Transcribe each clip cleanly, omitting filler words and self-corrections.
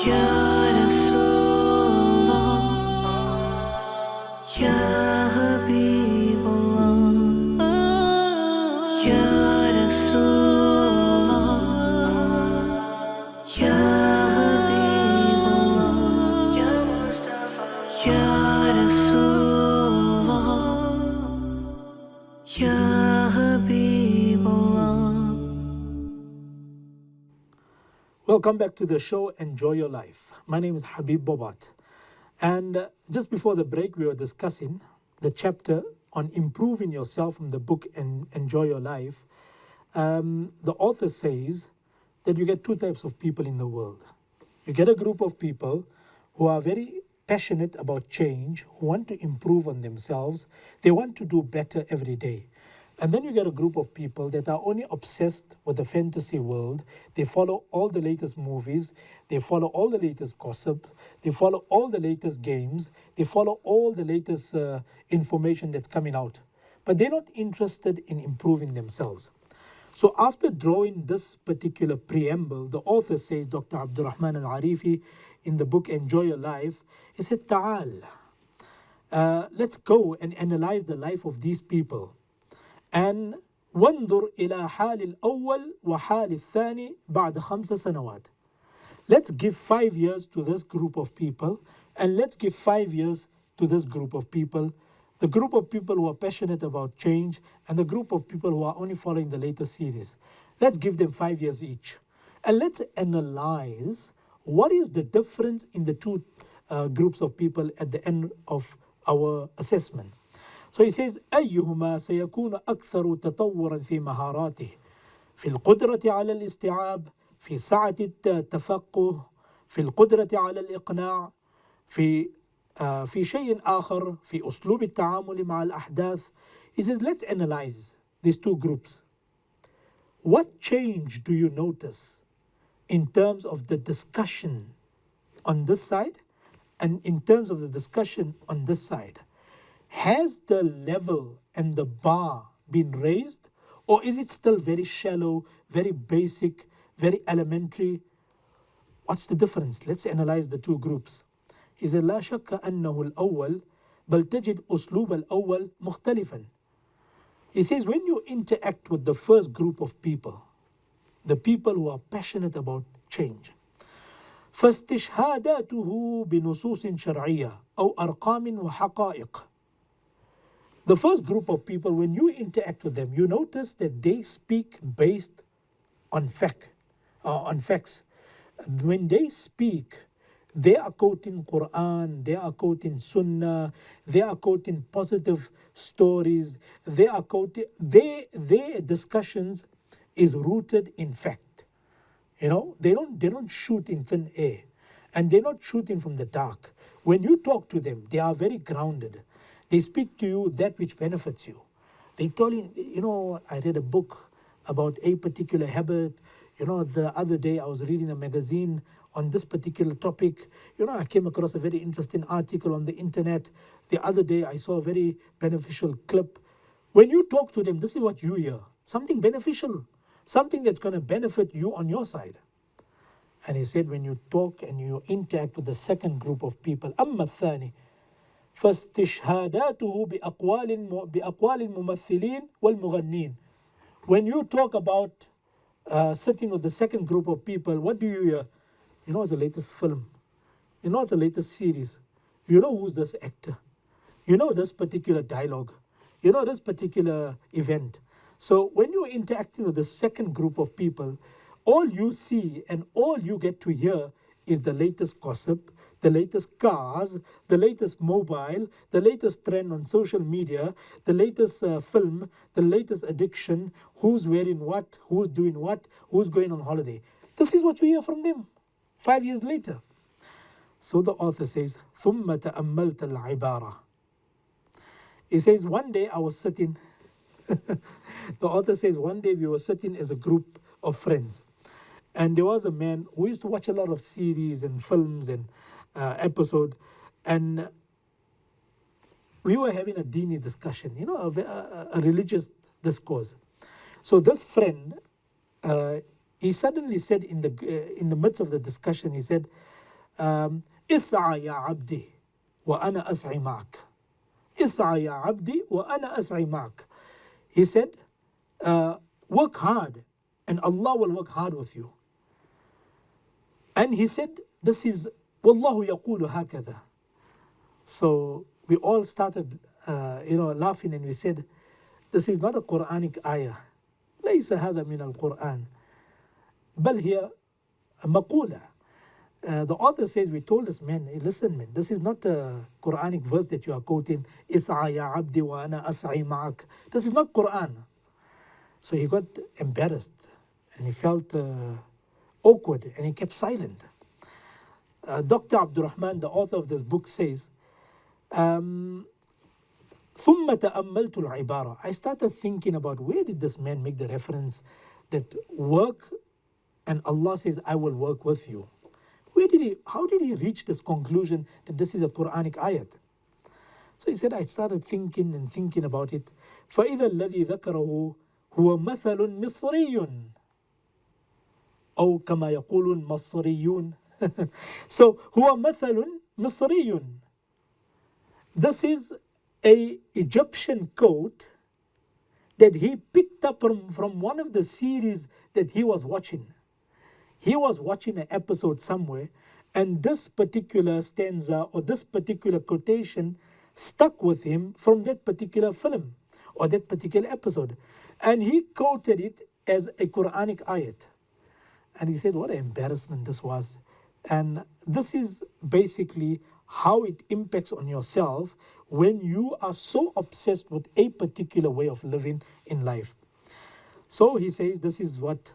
Ya Rasulullah, Ya Habibullah, Ya Rasulullah, Ya Habibullah, Ya Mustafa, Ya Rasulullah, Ya Habibullah. Welcome back to the show, Enjoy Your Life. My name is Habib Bobat. And just before the break, we were discussing the chapter on improving yourself from the book Enjoy Your Life. The author says that you get two types of people in the world. You get a group of people who are very passionate about change, who want to improve on themselves. They want to do better every day. And then you get a group of people that are only obsessed with the fantasy world. They follow all the latest movies. They follow all the latest gossip. They follow all the latest games. They follow all the latest information that's coming out. But they're not interested in improving themselves. So after drawing this particular preamble, the author says, Dr. Abdurrahman Al-Arifi, in the book Enjoy Your Life, he said, Ta'al, let's go and analyze the life of these people. And وانظر إلى حال الأول وحال الثاني بعد 5 سنوات. Let's give 5 years to this group of people, and let's give 5 years to this group of people. The group of people who are passionate about change, and the group of people who are only following the latest series. Let's give them 5 years each. And let's analyze what is the difference in the two groups of people at the end of our assessment. So he says, أيهما سيكون أكثر تطورا في مهاراته في القدرة على الاستيعاب في سعة التفقه في القدرة على الإقناع في شيء آخر في أسلوب التعامل مع الأحداث. He says, let's analyze these two groups. What change do you notice in terms of the discussion on this side and in terms of the discussion on this side? Has the level and the bar been raised, or is it still very shallow, very basic, very elementary? What's the difference? Let's analyze the two groups. He said, لا شك أنه الأول بل تجد أسلوب الأول مختلفا. He says, when you interact with the first group of people, the people who are passionate about change, فاستشهاداته بنصوص شرعية أو أرقام وحقائق. The first group of people, when you interact with them, you notice that they speak based on facts. When they speak, they are quoting Quran, they are quoting Sunnah, they are quoting positive stories, they are quoting, their discussions is rooted in fact. You know, they don't shoot in thin air, and they're not shooting from the dark. When you talk to them, they are very grounded. They speak to you that which benefits you. They tell you, I read a book about a particular habit. The other day I was reading a magazine on this particular topic. I came across a very interesting article on the internet. The other day I saw a very beneficial clip. When you talk to them, this is what you hear. Something beneficial. Something that's going to benefit you on your side. And he said, when you talk and you interact with the second group of people, أما الثاني فاستشهاداته بأقوال الممثلين والمغنين. When you talk about sitting with the second group of people, what do you hear? It's the latest film. It's the latest series. Who's this actor. This particular dialogue. This particular event. So when you're interacting with the second group of people, all you see and all you get to hear is the latest gossip, the latest cars, the latest mobile, the latest trend on social media, the latest film, the latest addiction, who's wearing what, who's doing what, who's going on holiday. This is what you hear from them 5 years later. So the author says, ثُمَّ تَأَمَّلْتَ الْعِبَارَةِ. He says, one day I was sitting, the author says, one day we were sitting as a group of friends. And there was a man who used to watch a lot of series and films and episode, and we were having a dini discussion, a religious discourse. So this friend, he suddenly said in the midst of the discussion, he said, اسعى يا عبدي وأنا أسعي معك. اسعى يا عبدي وأنا أسعي معك. He said, work hard and Allah will work hard with you. And he said, this is والله يقول هكذا. So we all started laughing, and we said, this is not a Quranic ayah. ليس هذا من القرآن بل هي مقولة. The author says, we told this man, hey, listen man, this is not a Quranic verse that you are quoting, اسعى يا عبدي وأنا أسعي معك. This is not Quran. So he got embarrassed and he felt awkward and he kept silent. Dr. Abdul Rahman, the author of this book, says, ثم تأملت العبارة. I started thinking about where did this man make the reference that work and Allah says, I will work with you. How did he reach this conclusion that this is a Quranic ayat? So he said, I started thinking and thinking about it. فإذا الذي ذكره هو مثل مصري أو كما يقولون مصريون. So هو مثل مصري. This is a Egyptian quote that he picked up from one of the series that he was watching. He was watching an episode somewhere, and this particular stanza or this particular quotation stuck with him from that particular film or that particular episode. And he quoted it as a Quranic ayat. And he said, what an embarrassment this was. And this is basically how it impacts on yourself when you are so obsessed with a particular way of living in life. So he says this is what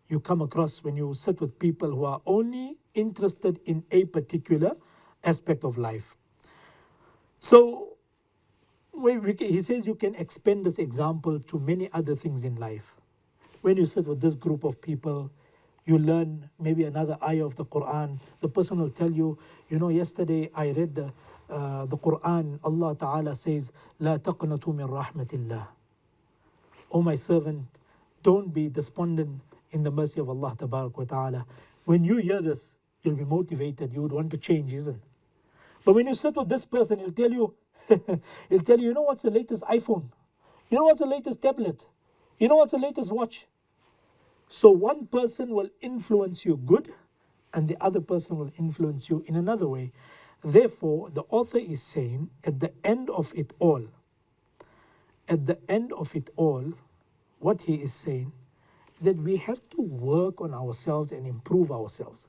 you come across when you sit with people who are only interested in a particular aspect of life. So he says you can expand this example to many other things in life. When you sit with this group of people, you learn maybe another ayah of the Quran. The person will tell you, yesterday I read the Quran. Allah Ta'ala says, لا تقنطوا من رحمة الله. O my servant, don't be despondent in the mercy of Allah Ta'ala. When you hear this, you'll be motivated. You would want to change, isn't it? But when you sit with this person, he'll tell you, you know what's the latest iPhone? You know what's the latest tablet? You know what's the latest watch? So one person will influence you good, and the other person will influence you in another way. Therefore, the author is saying, at the end of it all, what he is saying is that we have to work on ourselves and improve ourselves.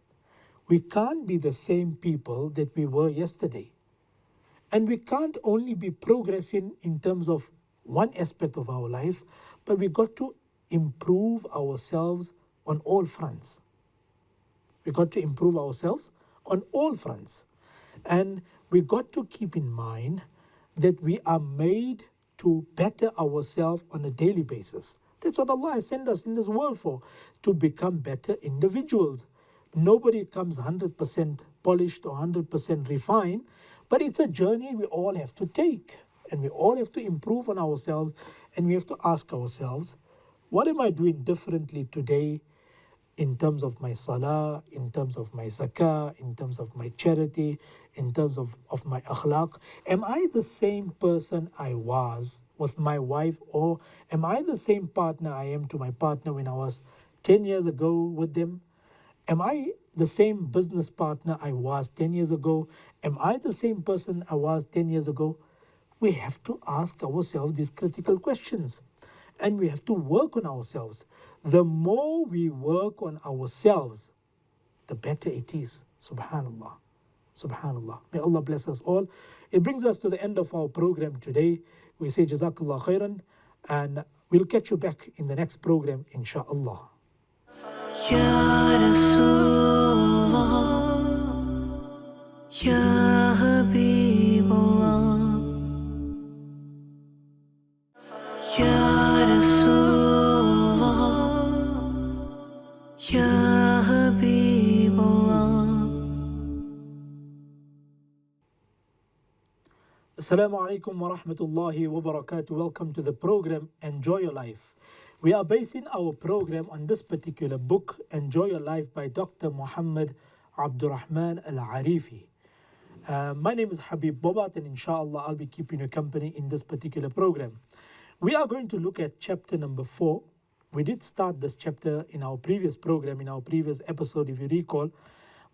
We can't be the same people that we were yesterday. And we can't only be progressing in terms of one aspect of our life, but we got to improve ourselves on all fronts. We got to improve ourselves on all fronts. And we got to keep in mind that we are made to better ourselves on a daily basis. That's what Allah has sent us in this world for, to become better individuals. Nobody comes 100% polished or 100% refined, but it's a journey we all have to take. And we all have to improve on ourselves, and we have to ask ourselves, what am I doing differently today in terms of my salah, in terms of my zakah, in terms of my charity, in terms of my akhlaq? Am I the same person I was with my wife, or am I the same partner I am to my partner when I was 10 years ago with them? Am I the same business partner I was 10 years ago? Am I the same person I was 10 years ago? We have to ask ourselves these critical questions, and we have to work on ourselves. The more we work on ourselves, the better it is. Subhanallah. Subhanallah. May Allah bless us all. It brings us to the end of our program today. We say Jazakallah khairan, and we'll catch you back in the next program, inshaAllah. Ya Rasulullah, Ya Habiballah, Ya Rasulullah, Ya Habiballah. Assalamu alaikum wa rahmatullahi wa barakatuh. Welcome to the program Enjoy Your Life. We are basing our program on this particular book, Enjoy Your Life by Dr. Muhammad Abdurrahman Al-Arifi. My name is Habib Bobat, and inshallah, I'll be keeping you company in this particular program. We are going to look at chapter number 4. We did start this chapter in our previous program, in our previous episode, if you recall,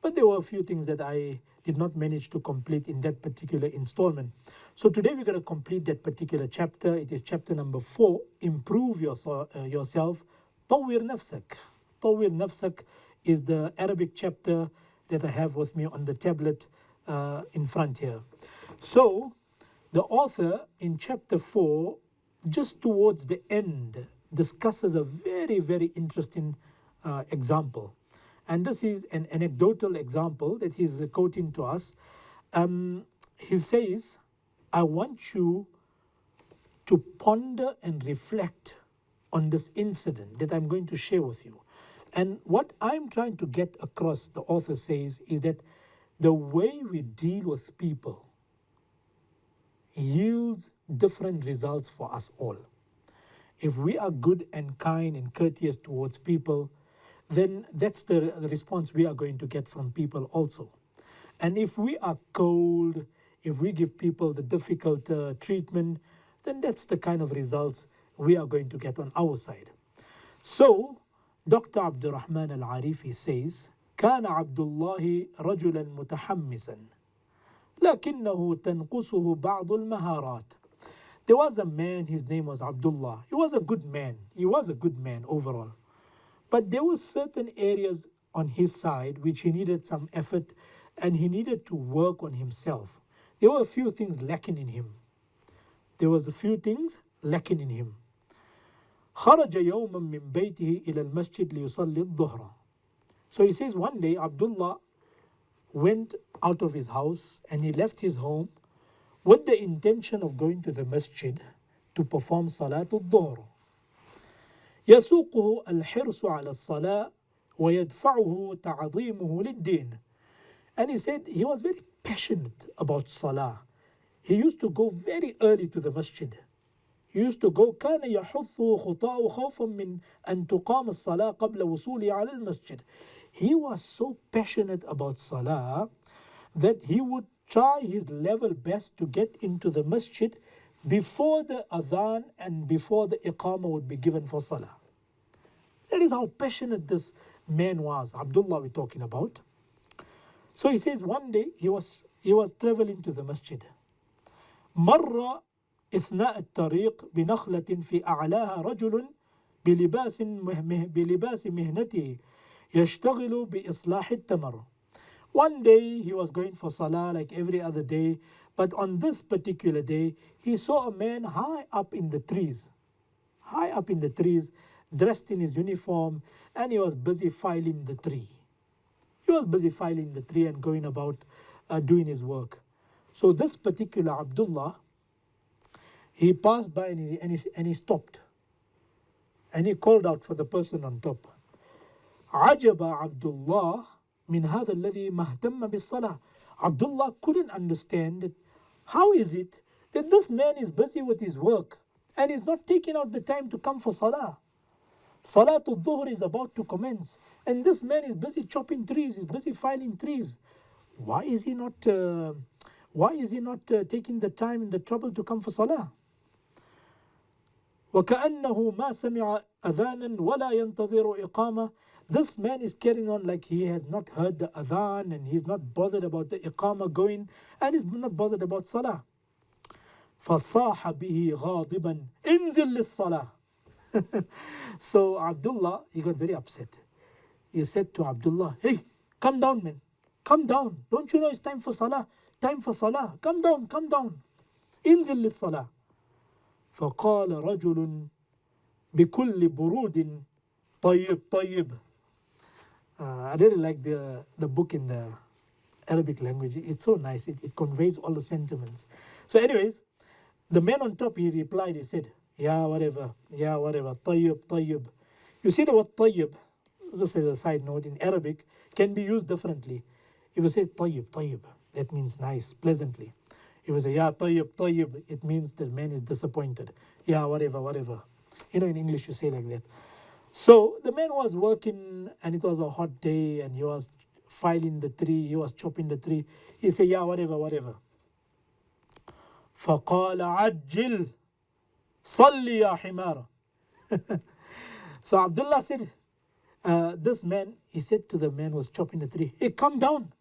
but there were a few things that I did not manage to complete in that particular installment. So today we're going to complete that particular chapter. It is chapter number 4, Improve Yourself, Tawwir Nafsak. Tawwir Nafsak is the Arabic chapter that I have with me on the tablet in front here. So the author in chapter 4, just towards the end, discusses a very, very interesting example. And this is an anecdotal example that he's quoting to us. He says, I want you to ponder and reflect on this incident that I'm going to share with you. And what I'm trying to get across, the author says, is that the way we deal with people yields different results for us all. If we are good and kind and courteous towards people, then that's the response we are going to get from people also. And if we are cold, if we give people the difficult treatment, then that's the kind of results we are going to get on our side. So, Dr. Abdurrahman Al-Arifi says, كان عبد الله رجلا متحمسا لكنه تنقصه بعض المهارات. There was a man, his name was Abdullah. He was a good man. He was a good man overall. But there were certain areas on his side which he needed some effort and he needed to work on himself. There were a few things lacking in him. خرج يوما من بيته إلى المسجد ليصلي الظهر. So he says one day Abdullah went out of his house and he left his home with the intention of going to the masjid to perform Salatul Dhuhr. يسوقه الحرص على الصلاة ويدفعه تعظيمه للدين. And he said he was very passionate about Salah. He used to go very early to the masjid. He used to go كان يحث خطاه خوفا من أن تقام الصلاة قبل وصوله على المسجد. He was so passionate about Salah that he would try his level best to get into the masjid before the adhan and before the iqamah would be given for Salah. That is how passionate this man was, Abdullah we're talking about. So he says one day he was traveling to the masjid. مر إثناء الطريق بنخلة في أعلاها رجل بلباس مهنته يشتغل بإصلاح التمر. One day he was going for Salah like every other day, but on this particular day he saw a man high up in the trees, dressed in his uniform, and he was busy filing the tree. And going about doing his work. So this particular Abdullah, he passed by and he stopped. And he called out for the person on top. عجب عبد الله من هذا الذي مهتم بالصلاة. Abdullah couldn't understand that how is it that this man is busy with his work and is not taking out the time to come for Salah. Salatul Dhuhr is about to commence, and this man is busy chopping trees, is busy filing trees. Why is he not taking the time and the trouble to come for Salah? وكأنه ما سمع أذانا ولا ينتظر إقامة. This man is carrying on like he has not heard the adhan and he's not bothered about the iqamah going and he's not bothered about Salah. فصاح به غاضبا انزل للصلاة. So Abdullah, he got very upset. He said to Abdullah, hey, come down, man. Come down. Don't you know it's time for Salah? Time for Salah. Come down. انزل للصلاة. فقال رجل بكل برود طيب. I really like the book in the Arabic language. It's so nice. It conveys all the sentiments. So anyways, the man on top, he replied, he said, yeah, whatever, طيب. You see the word طيب, just as a side note, in Arabic, can be used differently. If you say طيب, that means nice, pleasantly. If you say, yeah, طيب, it means the man is disappointed. Yeah, whatever. You know, in English you say like that. So the man was working and it was a hot day and he was filing the tree, he was chopping the tree. He said, yeah, whatever. فَقَالَ عَجِّلْ صَلِّ يَا حِمَارَ. So Abdullah said, this man, he said to the man who was chopping the tree, hey, come down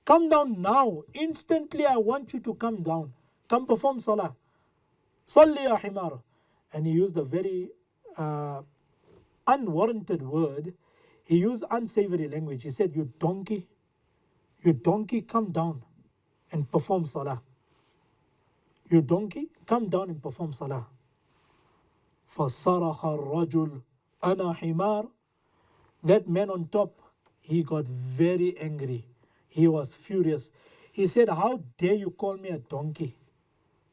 now. Instantly, I want you to come down. Come perform salah. صَلِّ يَا حِمَارَ. And he used a very unwarranted word. He used unsavory language. He said, you donkey, come down and perform salah. You donkey, come down and perform salah. فَصَرَخَ الرَّجُلُ أَنَا حِمَارٌ. That man on top, he got very angry. He was furious. He said, how dare you call me a donkey?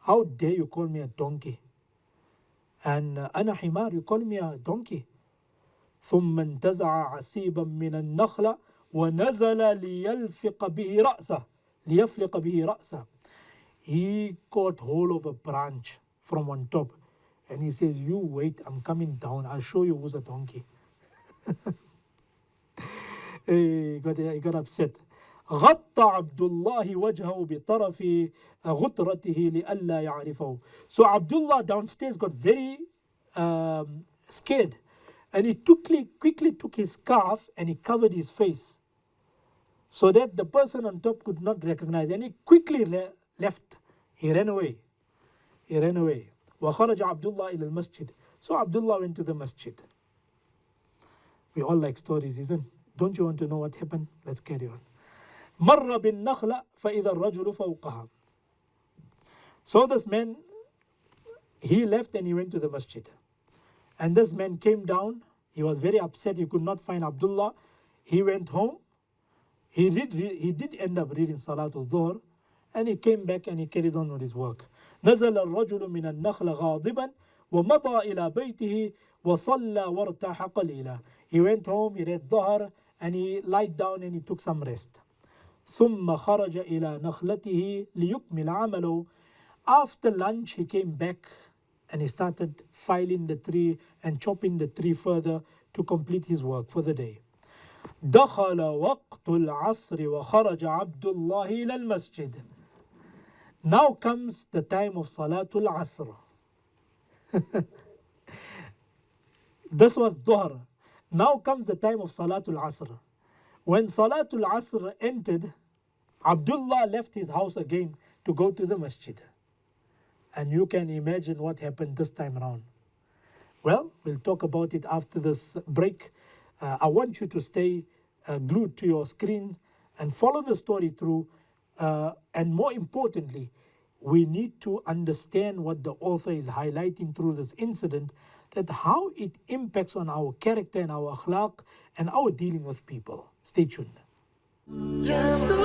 How dare you call me a donkey? And أنا حمار, you call me a donkey. ثم انتزع عسيبا من النخلة ونزل ليفلق به رأسه. He caught hold of a branch from on top and he says, you wait, I'm coming down, I'll show you who's a donkey. He got upset. غطى عبد الله وجهه بطرف غطرته لئلا يعرفه. So Abdullah downstairs got very scared, and he quickly took his scarf and he covered his face so that the person on top could not recognize, and he quickly left. He ran away. وخرج عبد الله إلى المسجد. So Abdullah went to the masjid. We all like stories, isn't it? Don't you want to know what happened? Let's carry on. مر بالنخلة فإذا الرجل فوقها. So this man, he left and he went to the masjid. And this man came down. He was very upset. He could not find Abdullah. He went home. He did end up reading Salatul Dhuhr. And he came back and he carried on with his work. نزل الرجل من النخل غاضبا ومضى إلى بيته وصلى وارتاح قليلا. He went home, he read Dhuhr, and he lied down and he took some rest. ثم خرج إلى نخلته ليكمل عمله. After lunch, he came back and he started filing the tree and chopping the tree further to complete his work for the day. دخل وقت العصر وخرج عبد الله إلى المسجد. Now comes the time of Salatul Asr. This was Dhuhr. Now comes the time of Salatul Asr. When Salatul Asr ended, Abdullah left his house again to go to the masjid. And you can imagine what happened this time around. Well, we'll talk about it after this break. I want you to stay glued to your screen and follow the story through. And more importantly, we need to understand what the author is highlighting through this incident, that how it impacts on our character and our akhlaq and our dealing with people. Stay tuned. Ya Rasul,